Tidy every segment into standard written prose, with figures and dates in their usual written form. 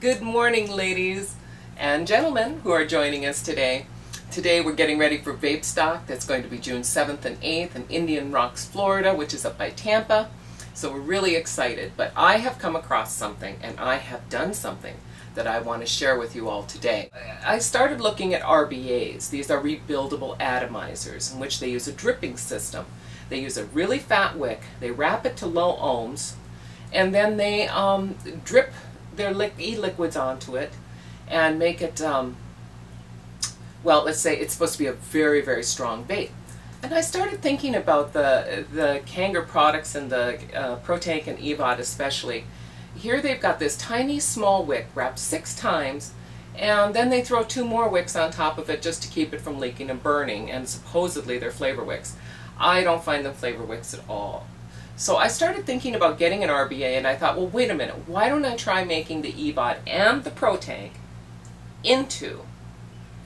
Good morning, ladies and gentlemen who are joining us today. Today we're getting ready for Vape Stock. That's going to be June 7th and 8th in Indian Rocks, Florida, which is up by Tampa. So we're really excited. But I have come across something, and I have done something that I want to share with you all today. I started looking at RBAs. These are rebuildable atomizers, in which they use a dripping system. They use a really fat wick, they wrap it to low ohms, and then they drip their e-liquids onto it and make it, well, let's say it's supposed to be a very, very strong vape. And I started thinking about the Kanger products and the Protank and eVod especially. Here they've got this tiny small wick wrapped 6 times, and then they throw 2 more wicks on top of it just to keep it from leaking and burning, and supposedly they're flavor wicks. I don't find them flavor wicks at all. So I started thinking about getting an RBA, and I thought, well, wait a minute, why don't I try making the eVod and the Protank into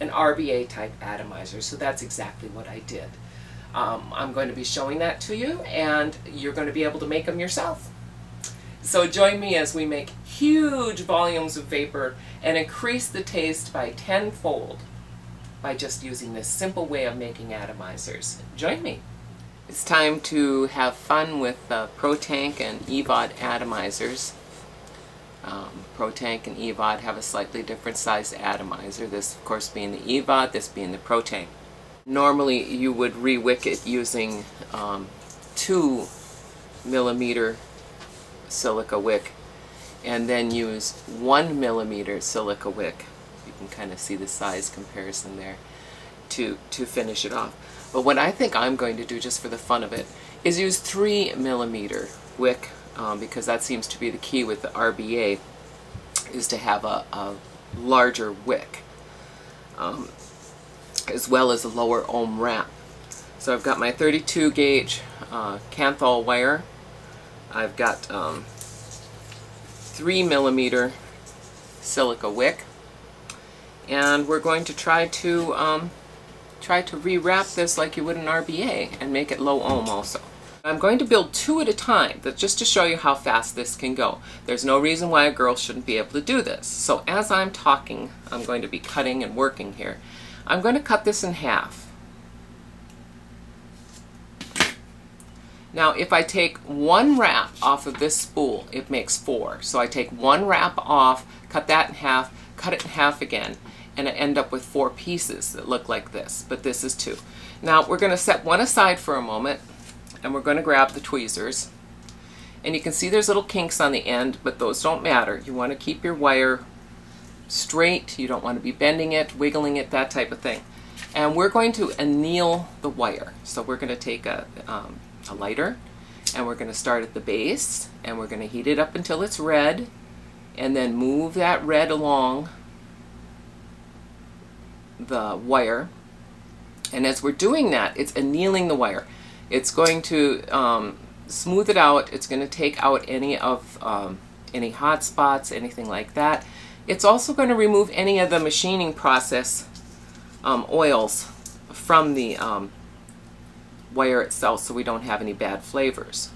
an RBA type atomizer? So that's exactly what I did. I'm going to be showing that to you, and you're going to be able to make them yourself. So join me as we make huge volumes of vapor and increase the taste by 10-fold by just using this simple way of making atomizers. Join me. It's time to have fun with Protank and eVod atomizers. Protank and eVod have a slightly different size atomizer, this of course being the eVod, this being the Protank. Normally you would re-wick it using 2mm silica wick and then use 1mm silica wick. You can kind of see the size comparison there to finish it off. But what I think I'm going to do, just for the fun of it, is use 3mm wick, because that seems to be the key with the RBA, is to have a larger wick, as well as a lower ohm wrap. So I've got my 32 gauge Kanthal wire. I've got 3mm silica wick, and we're going to try to rewrap this like you would an RBA and make it low ohm also. I'm going to build 2 at a time, but just to show you how fast this can go. There's no reason why a girl shouldn't be able to do this. So as I'm talking, I'm going to be cutting and working here. I'm going to cut this in half. Now if I take 1 wrap off of this spool, it makes 4. So I take 1 wrap off, cut that in half, cut it in half again, and I end up with 4 pieces that look like this, but this is 2. Now we're going to set one aside for a moment, and we're going to grab the tweezers. And you can see there's little kinks on the end, but those don't matter. You want to keep your wire straight, you don't want to be bending it, wiggling it, that type of thing. And we're going to anneal the wire. So we're going to take a lighter, and we're going to start at the base, and we're going to heat it up until it's red, and then move that red along the wire. And as we're doing that, it's annealing the wire. It's going to smooth it out. It's going to take out any hot spots, anything like that. It's also going to remove any of the machining process oils from the wire itself, so we don't have any bad flavors.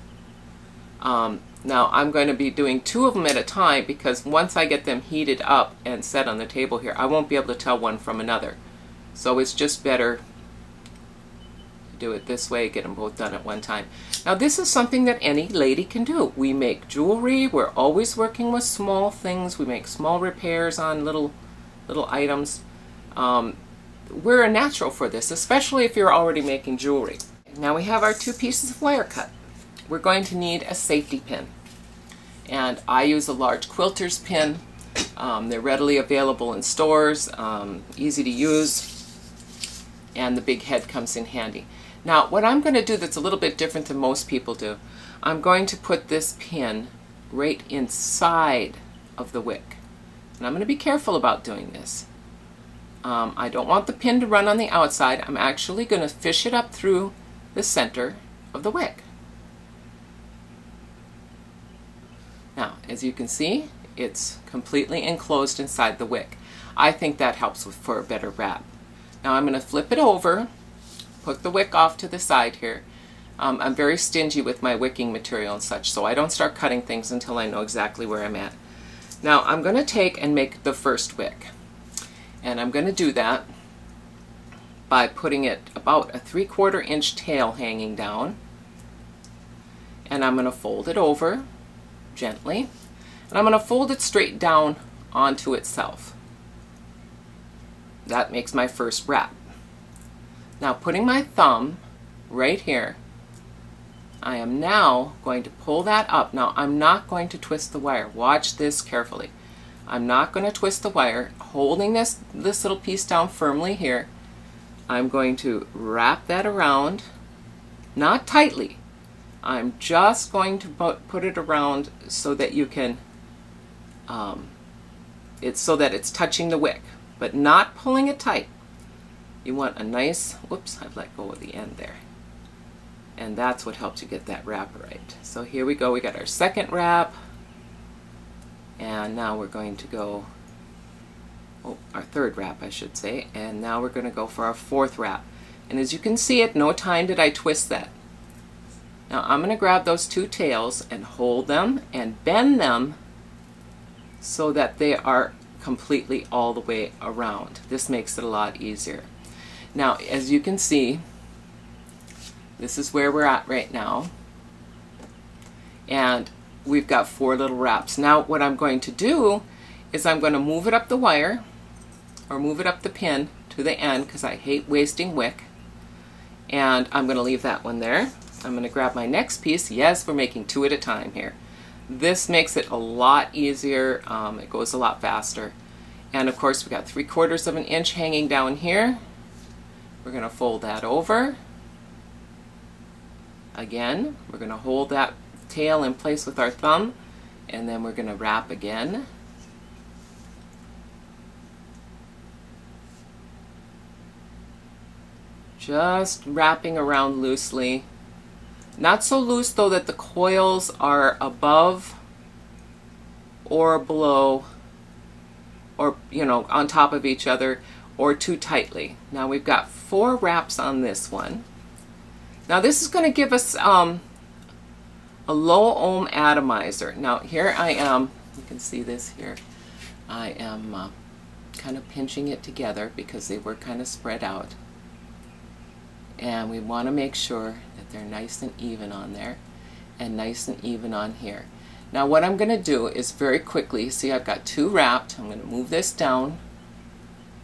Now I'm going to be doing 2 of them at a time, because once I get them heated up and set on the table here, I won't be able to tell one from another. So it's just better to do it this way, get them both done at one time. Now this is something that any lady can do. We make jewelry, we're always working with small things, we make small repairs on little items. We're a natural for this, especially if you're already making jewelry. Now we have our 2 pieces of wire cut. We're going to need a safety pin, and I use a large quilter's pin. They're readily available in stores, easy to use, and the big head comes in handy. Now what I'm going to do that's a little bit different than most people do, I'm going to put this pin right inside of the wick, and I'm going to be careful about doing this. I don't want the pin to run on the outside. I'm actually going to fish it up through the center of the wick. Now, as you can see, it's completely enclosed inside the wick. I think that helps for a better wrap. Now I'm going to flip it over, put the wick off to the side here, I'm very stingy with my wicking material and such, so I don't start cutting things until I know exactly where I'm at. Now I'm going to take and make the first wick, and I'm going to do that by putting it about a 3/4 inch tail hanging down, and I'm going to fold it over gently, and I'm going to fold it straight down onto itself. That makes my first wrap. Now putting my thumb right here, I am now going to pull that up. Now I'm not going to twist the wire. Watch this carefully. I'm not going to twist the wire. Holding this little piece down firmly here, I'm going to wrap that around, not tightly. I'm just going to put it around so that you can, so that it's touching the wick, but not pulling it tight. You want a nice, whoops, I've let go of the end there. And that's what helps you get that wrap right. So here we go, we got our second wrap. And now we're going to go, our third wrap I should say. And now we're going to go for our fourth wrap. And as you can see, at no time did I twist that. Now I'm going to grab those two tails and hold them and bend them so that they are completely all the way around. This makes it a lot easier. Now as you can see, this is where we're at right now, and we've got 4 little wraps. Now what I'm going to do is I'm going to move it up the wire, or move it up the pin to the end, because I hate wasting wick, and I'm going to leave that one there. I'm going to grab my next piece. Yes, we're making 2 at a time here. This makes it a lot easier. It goes a lot faster. And of course we got 3/4 of an inch hanging down here. We're going to fold that over. Again, we're going to hold that tail in place with our thumb, and then we're going to wrap again. Just wrapping around loosely. Not so loose though that the coils are above or below, or on top of each other, or too tightly. Now we've got 4 wraps on this one. Now this is going to give us a low ohm atomizer. Now here I am, you can see this here, I am kind of pinching it together because they were kind of spread out. And we want to make sure that they're nice and even on there, and nice and even on here. Now what I'm going to do is very quickly, see I've got 2 wrapped, I'm going to move this down,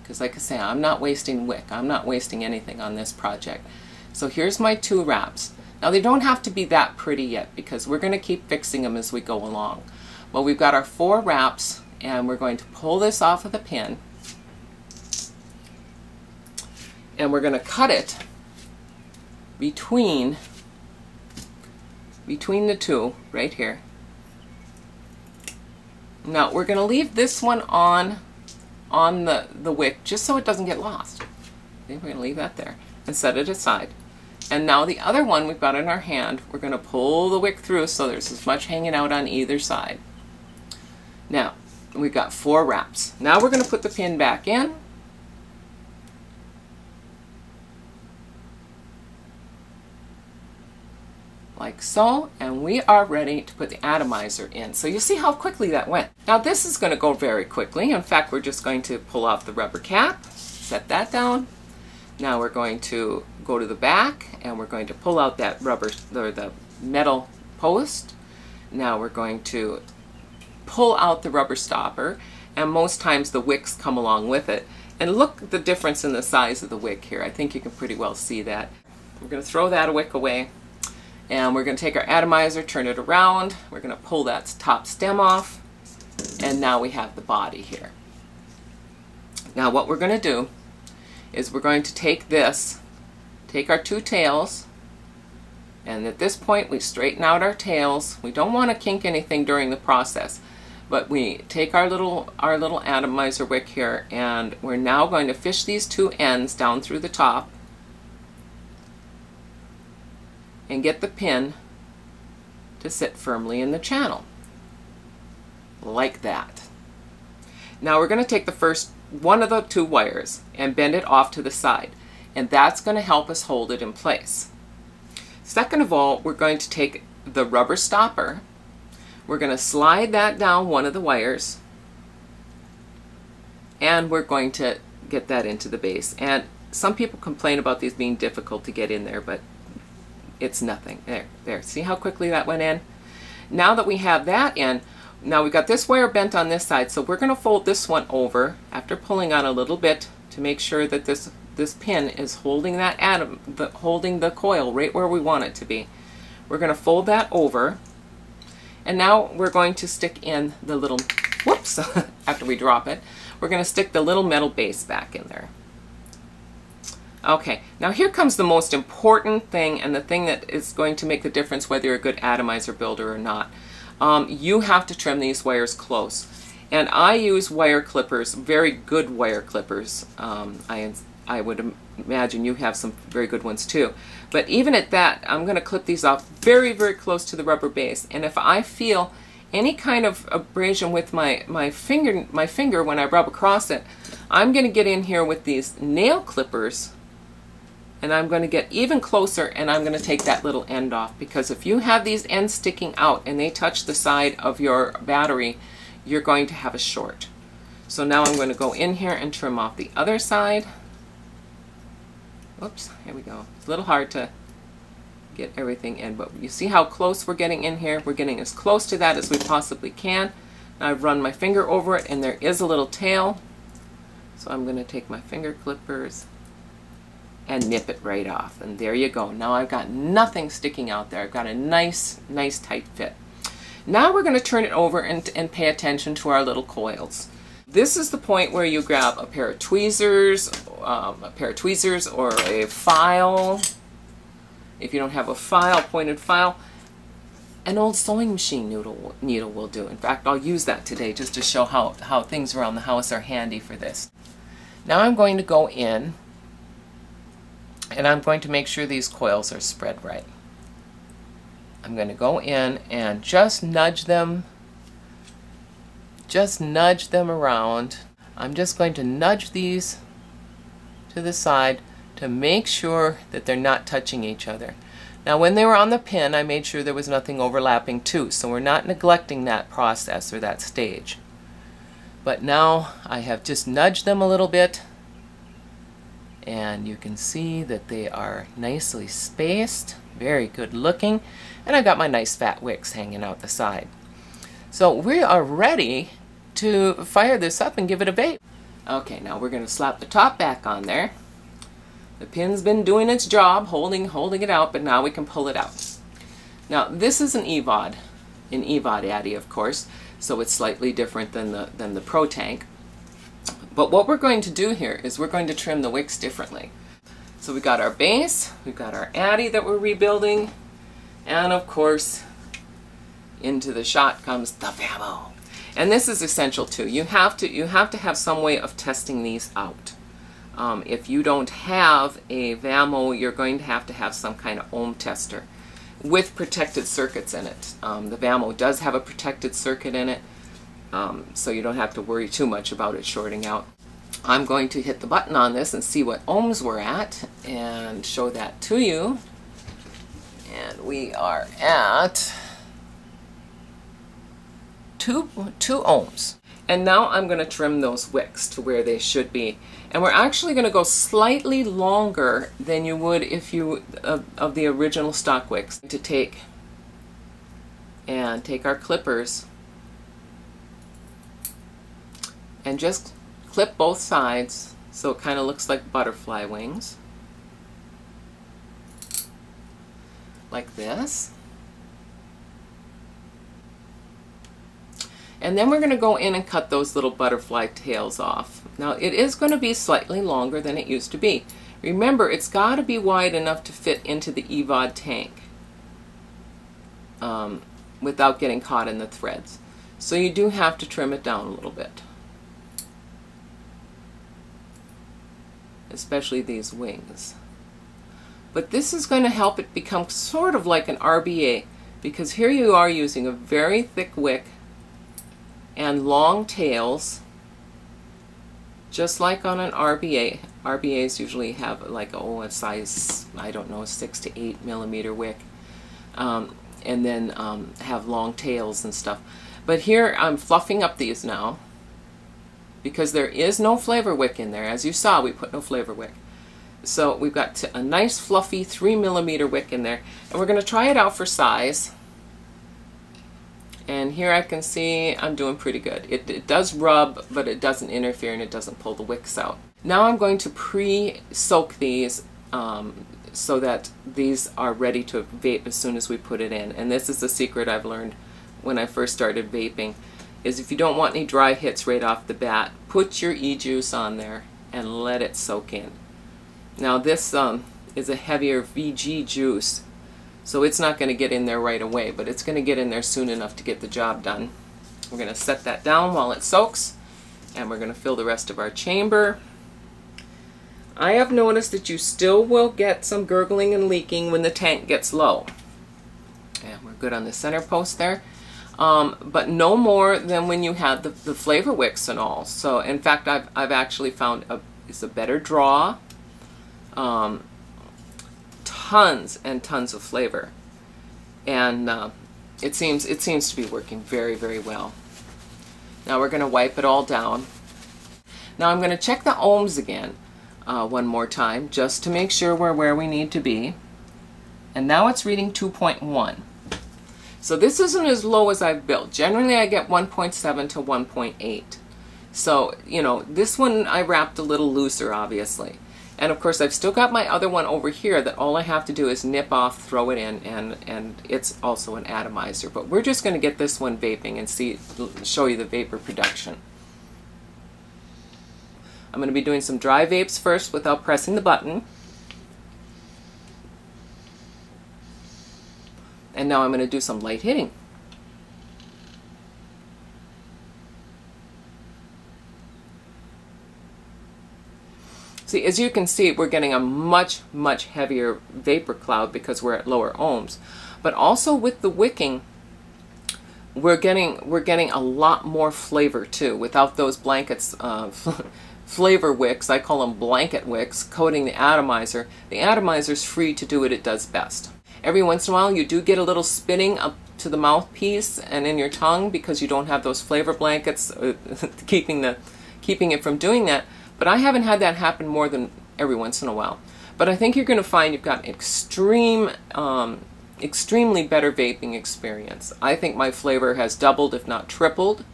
because like I say, I'm not wasting wick, I'm not wasting anything on this project. So here's my 2 wraps. Now they don't have to be that pretty yet, because we're going to keep fixing them as we go along. Well, we've got our 4 wraps, and we're going to pull this off of the pin, and we're going to cut it between the 2 right here. Now we're going to leave this one on the wick just so it doesn't get lost. Okay, we're going to leave that there and set it aside. And now the other one we've got in our hand, we're going to pull the wick through so there's as much hanging out on either side. Now we've got 4 wraps. Now we're going to put the pin back in. Like so, and we are ready to put the atomizer in. So you see how quickly that went. Now this is going to go very quickly. In fact, we're just going to pull off the rubber cap, set that down. Now we're going to go to the back, and we're going to pull out that rubber, or the metal post. Now we're going to pull out the rubber stopper, and most times the wicks come along with it. And look at the difference in the size of the wick here. I think you can pretty well see that. We're going to throw that wick away. And we're going to take our atomizer, turn it around, we're going to pull that top stem off, and now we have the body here. Now what we're going to do is we're going to take our 2 tails, and at this point we straighten out our tails. We don't want to kink anything during the process, but we take our little atomizer wick here, and we're now going to fish these 2 ends down through the top and get the pin to sit firmly in the channel, like that. Now we're going to take the first one of the 2 wires and bend it off to the side, and that's going to help us hold it in place. Second of all, we're going to take the rubber stopper, we're going to slide that down one of the wires, and we're going to get that into the base. And some people complain about these being difficult to get in there, but it's nothing. There. See how quickly that went in? Now that we have that in, now we've got this wire bent on this side, so we're going to fold this one over after pulling on a little bit to make sure that this pin is holding that atom, holding the coil right where we want it to be. We're going to fold that over, and now we're going to stick in the little, whoops, after we drop it, we're going to stick the little metal base back in there. Okay, now here comes the most important thing, and the thing that is going to make the difference whether you're a good atomizer builder or not. You have to trim these wires close. And I use wire clippers, very good wire clippers. I would imagine you have some very good ones too. But even at that, I'm going to clip these off very, very close to the rubber base. And if I feel any kind of abrasion with my finger when I rub across it, I'm going to get in here with these nail clippers, and I'm going to get even closer, and I'm going to take that little end off, because if you have these ends sticking out and they touch the side of your battery, you're going to have a short. So now I'm going to go in here and trim off the other side. Oops, here we go. It's a little hard to get everything in, but you see how close we're getting in here? We're getting as close to that as we possibly can. Now I've run my finger over it, and there is a little tail. So I'm going to take my finger clippers and nip it right off, and there you go. Now I've got nothing sticking out there. I've got a nice tight fit. Now we're going to turn it over and pay attention to our little coils. This is the point where you grab a pair of tweezers or a file. If you don't have a file, pointed file, an old sewing machine needle will do. In fact, I'll use that today just to show how things around the house are handy for this. Now I'm going to go in, and I'm going to make sure these coils are spread right. I'm going to go in and just nudge them around. I'm just going to nudge these to the side to make sure that they're not touching each other. Now when they were on the pin, I made sure there was nothing overlapping too, so we're not neglecting that process or that stage. But now I have just nudged them a little bit, and you can see that they are nicely spaced, very good looking, and I've got my nice fat wicks hanging out the side. So we are ready to fire this up and give it a vape. Okay, now we're going to slap the top back on there. The pin's been doing its job, holding it out, but now we can pull it out. Now this is an eVod atty, of course, so it's slightly different than the Protank. But what we're going to do here is we're going to trim the wicks differently. So we got our base, we've got our atty that we're rebuilding, and of course into the shot comes the Vamo. And this is essential too. You have to have some way of testing these out. If you don't have a Vamo, you're going to have some kind of ohm tester with protected circuits in it. The Vamo does have a protected circuit in it, so you don't have to worry too much about it shorting out. I'm going to hit the button on this and see what ohms we're at and show that to you. And we are at 2 ohms. And now I'm going to trim those wicks to where they should be. And we're actually going to go slightly longer than you would if you of the original stock wicks. To take our clippers and just clip both sides so it kind of looks like butterfly wings, like this. And then we're going to go in and cut those little butterfly tails off. Now it is going to be slightly longer than it used to be. Remember, it's got to be wide enough to fit into the eVod tank without getting caught in the threads. So you do have to trim it down a little bit. Especially these wings. But this is going to help it become sort of like an RBA, because here you are using a very thick wick and long tails, just like on an RBA. RBAs usually have like a size, I don't know, 6 to 8 millimeter wick, and then have long tails and stuff. But here I'm fluffing up these now because there is no flavor wick in there. As you saw, we put no flavor wick. So we've got a nice fluffy 3mm wick in there, and we're going to try it out for size. And here I can see I'm doing pretty good. It does rub, but it doesn't interfere and it doesn't pull the wicks out. Now I'm going to pre-soak these so that these are ready to vape as soon as we put it in. And this is the secret I've learned when I first started vaping, is if you don't want any dry hits right off the bat, put your e-juice on there and let it soak in. Now this is a heavier VG juice, so it's not going to get in there right away, but it's going to get in there soon enough to get the job done. We're going to set that down while it soaks, and we're going to fill the rest of our chamber. I have noticed that you still will get some gurgling and leaking when the tank gets low. And we're good on the center post there. But no more than when you had the flavor wicks and all. So in fact, I've actually found it's a better draw. Tons and tons of flavor, and it seems to be working very, very well. Now we're going to wipe it all down. Now I'm going to check the ohms again one more time just to make sure we're where we need to be. And now it's reading 2.1. So this isn't as low as I've built. Generally I get 1.7 to 1.8. So, you know, this one I wrapped a little looser, obviously. And of course I've still got my other one over here that all I have to do is nip off, throw it in, and it's also an atomizer. But we're just going to get this one vaping and show you the vapor production. I'm going to be doing some dry vapes first without pressing the button. And now I'm going to do some light hitting. See, as you can see, we're getting a much, much heavier vapor cloud because we're at lower ohms. But also with the wicking, we're getting a lot more flavor too, without those blankets, flavor wicks, I call them blanket wicks, coating the atomizer. The atomizer's free to do what it does best. Every once in a while you do get a little spinning up to the mouthpiece and in your tongue because you don't have those flavor blankets keeping it from doing that. But I haven't had that happen more than every once in a while. But I think you're going to find you've got an extremely better vaping experience. I think my flavor has doubled, if not tripled.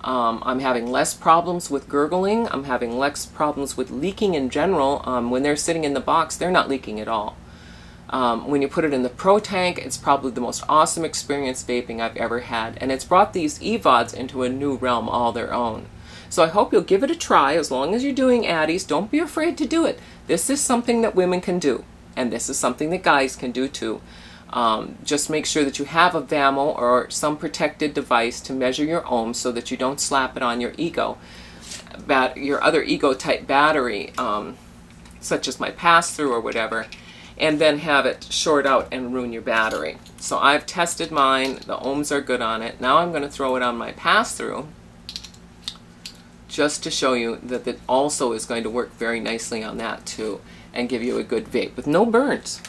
I'm having less problems with gurgling. I'm having less problems with leaking in general. When they're sitting in the box, they're not leaking at all. When you put it in the Protank, it's probably the most awesome experience vaping I've ever had. And it's brought these eVods into a new realm all their own. So I hope you'll give it a try. As long as you're doing addies, don't be afraid to do it. This is something that women can do, and this is something that guys can do too. Just make sure that you have a VAMO or some protected device to measure your ohms so that you don't slap it on your your other ego type battery, such as my pass-through or whatever, and then have it short out and ruin your battery. So I've tested mine. The ohms are good on it. Now I'm going to throw it on my pass-through, just to show you that it also is going to work very nicely on that too and give you a good vape with no burns.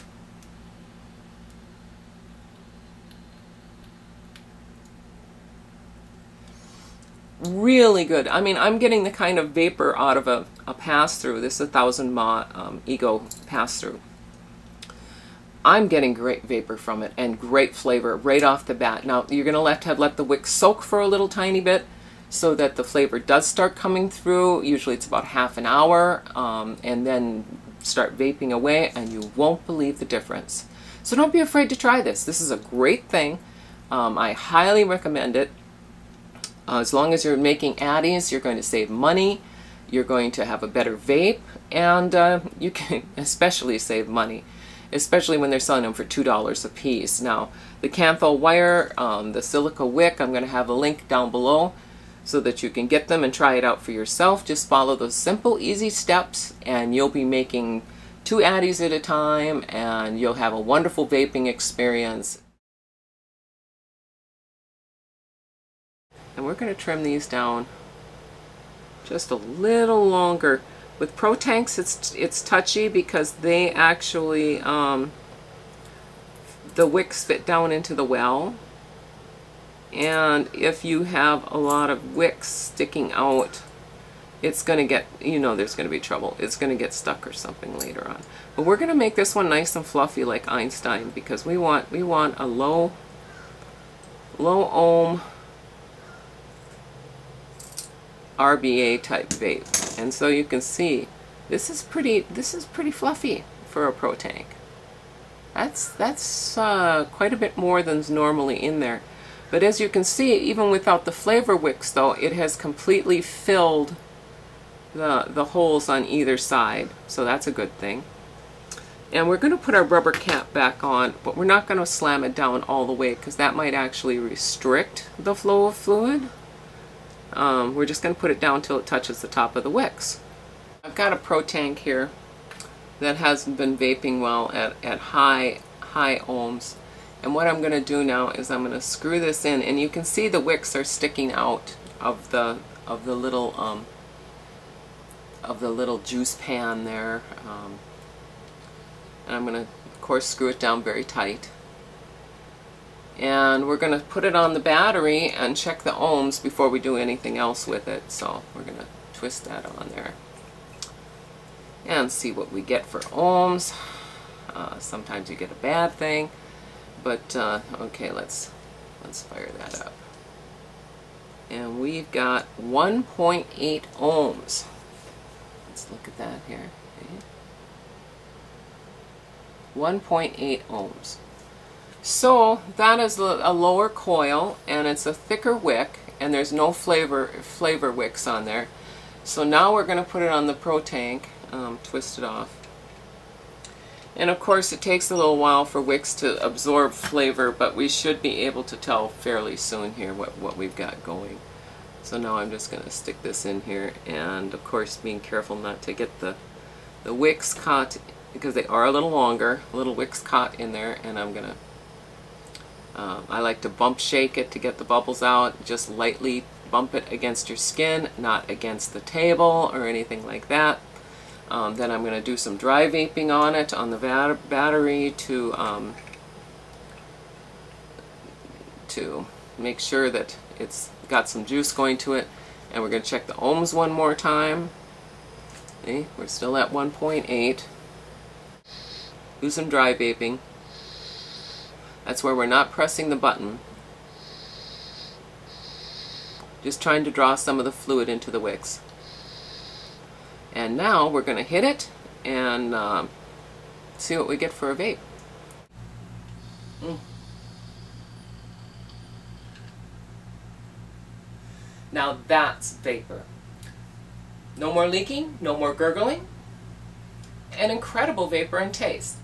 Really good. I mean, I'm getting the kind of vapor out of a pass-through. This is 1000 mAh ego pass-through. I'm getting great vapor from it and great flavor right off the bat. Now you're going to let the wick soak for a little tiny bit, so that the flavor does start coming through. Usually it's about half an hour, and then start vaping away, and you won't believe the difference. So don't be afraid to try this. This is a great thing. I highly recommend it. As long as you're making addies, you're going to save money, you're going to have a better vape, and you can especially save money, especially when they're selling them for $2 a piece. Now, the Kanthal wire, the Silica wick, I'm going to have a link down below so that you can get them and try it out for yourself. Just follow those simple, easy steps, and you'll be making 2 addies at a time, and you'll have a wonderful vaping experience. And we're going to trim these down just a little longer. With Protanks, it's touchy because they actually, the wicks fit down into the well. And if you have a lot of wicks sticking out, it's going to get, you know, there's going to be trouble. It's going to get stuck or something later on. But we're going to make this one nice and fluffy like Einstein, because we want a low ohm RBA type vape. And so you can see this is pretty fluffy for a Protank. That's quite a bit more than's normally in there. But as you can see, even without the flavor wicks though, it has completely filled the holes on either side. So that's a good thing. And we're going to put our rubber cap back on, but we're not going to slam it down all the way because that might actually restrict the flow of fluid. We're just going to put it down till it touches the top of the wicks. I've got a Protank here that hasn't been vaping well at high ohms. And what I'm going to do now is I'm going to screw this in, and you can see the wicks are sticking out of the little juice pan there. And I'm going to, of course, screw it down very tight. And we're going to put it on the battery and check the ohms before we do anything else with it. So we're going to twist that on there and see what we get for ohms. Sometimes you get a bad thing, but okay, let's fire that up. And we've got 1.8 ohms. Let's look at that here. Okay. 1.8 ohms. So that is a lower coil, and it's a thicker wick, and there's no flavor wicks on there. So now we're going to put it on the Protank, twist it off. And of course it takes a little while for wicks to absorb flavor, but we should be able to tell fairly soon here what we've got going. So now I'm just going to stick this in here, and of course being careful not to get the wicks caught, because they are a little longer, little wicks caught in there. And I'm going to I like to bump shake it to get the bubbles out. Just lightly bump it against your skin, not against the table or anything like that. Then I'm going to do some dry vaping on it, on the battery, to make sure that it's got some juice going to it. And we're going to check the ohms one more time. Okay, we're still at 1.8. Do some dry vaping. That's where we're not pressing the button. Just trying to draw some of the fluid into the wicks. And now we're going to hit it and see what we get for a vape. Now that's vapor. No more leaking, no more gurgling. An incredible vapor and taste.